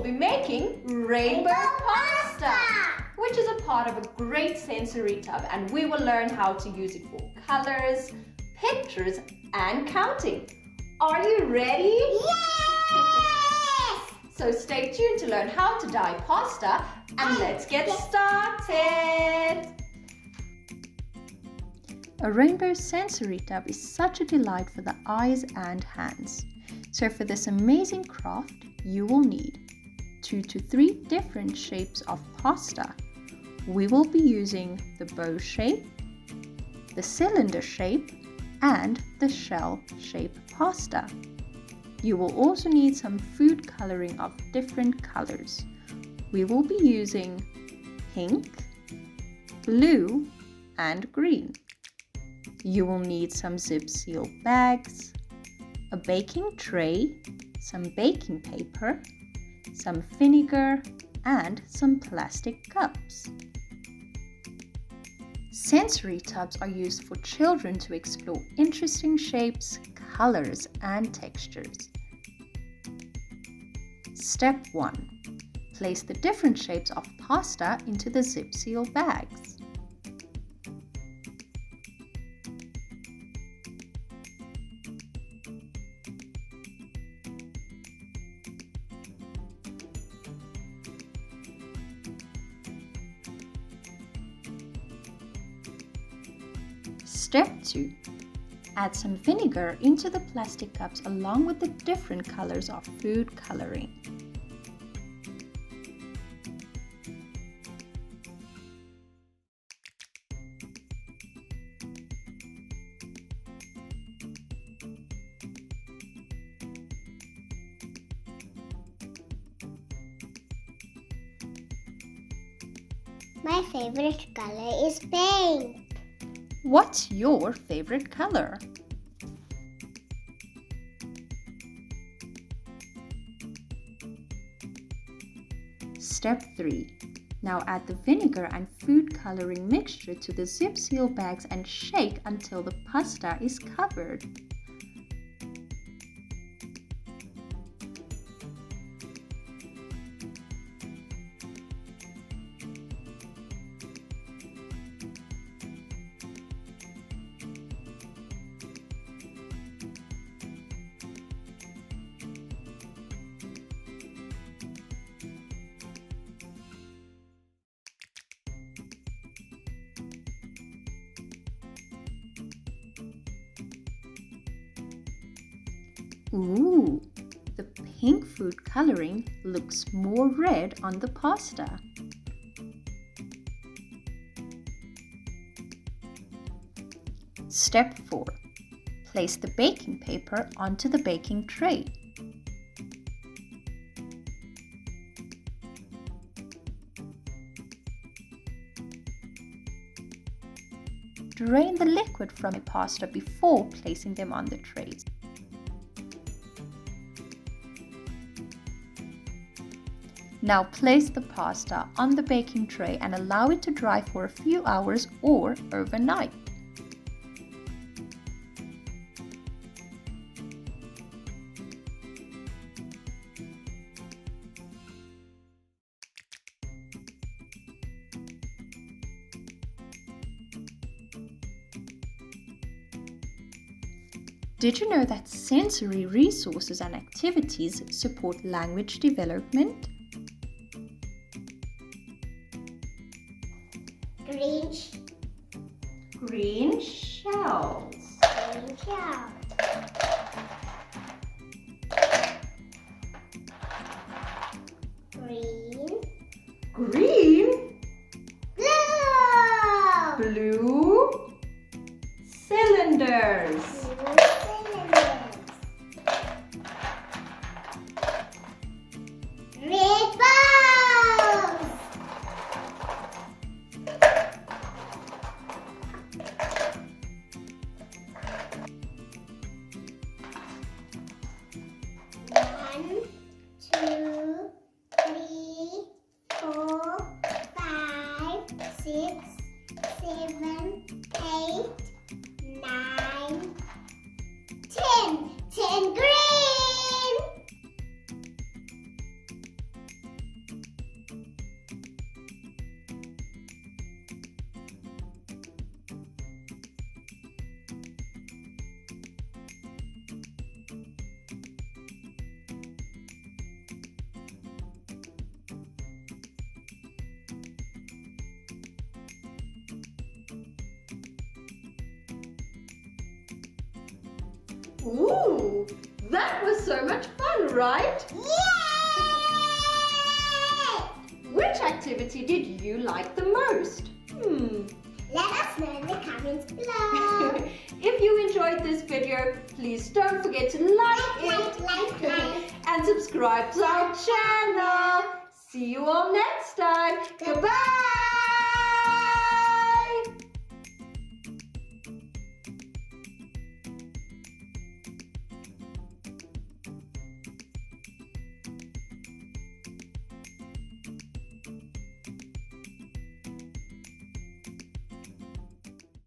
will be making rainbow pasta, which is a part of a great sensory tub, and we will learn how to use it for colors, pictures, and counting. Are you ready? Yes! So stay tuned to learn how to dye pasta, and let's get started. A rainbow sensory tub is such a delight for the eyes and hands. So for this amazing craft, you will need 2 to 3 different shapes of pasta. We will be using the bow shape, the cylinder shape, and the shell shape pasta. You will also need some food coloring of different colors. We will be using pink, blue, and green. You will need some zip seal bags, a baking tray, some baking paper, some vinegar, and some plastic cups. Sensory tubs are used for children to explore interesting shapes, colors, and textures. Step 1. Place the different shapes of pasta into the zip seal bags. Step 2. Add some vinegar into the plastic cups along with the different colors of food coloring. My favorite color is pink. What's your favorite color? Step 3. Now add the vinegar and food coloring mixture to the zip seal bags and shake until the pasta is covered. Ooh, the pink food coloring looks more red on the pasta. Step 4. Place the baking paper onto the baking tray. Drain the liquid from the pasta before placing them on the trays. Now place the pasta on the baking tray and allow it to dry for a few hours or overnight. Did you know that sensory resources and activities support language development? Green shells. Green shells. Green. Blue. Blue. Cylinders. Red balls. One, two, three, 4, 5, 6, 7, 8, 9, Ooh, that was so much fun, right? Yay! Which activity did you like the most? Let us know in the comments below. If you enjoyed this video, please don't forget to like it Like. and subscribe to our channel. See you all next time. Goodbye.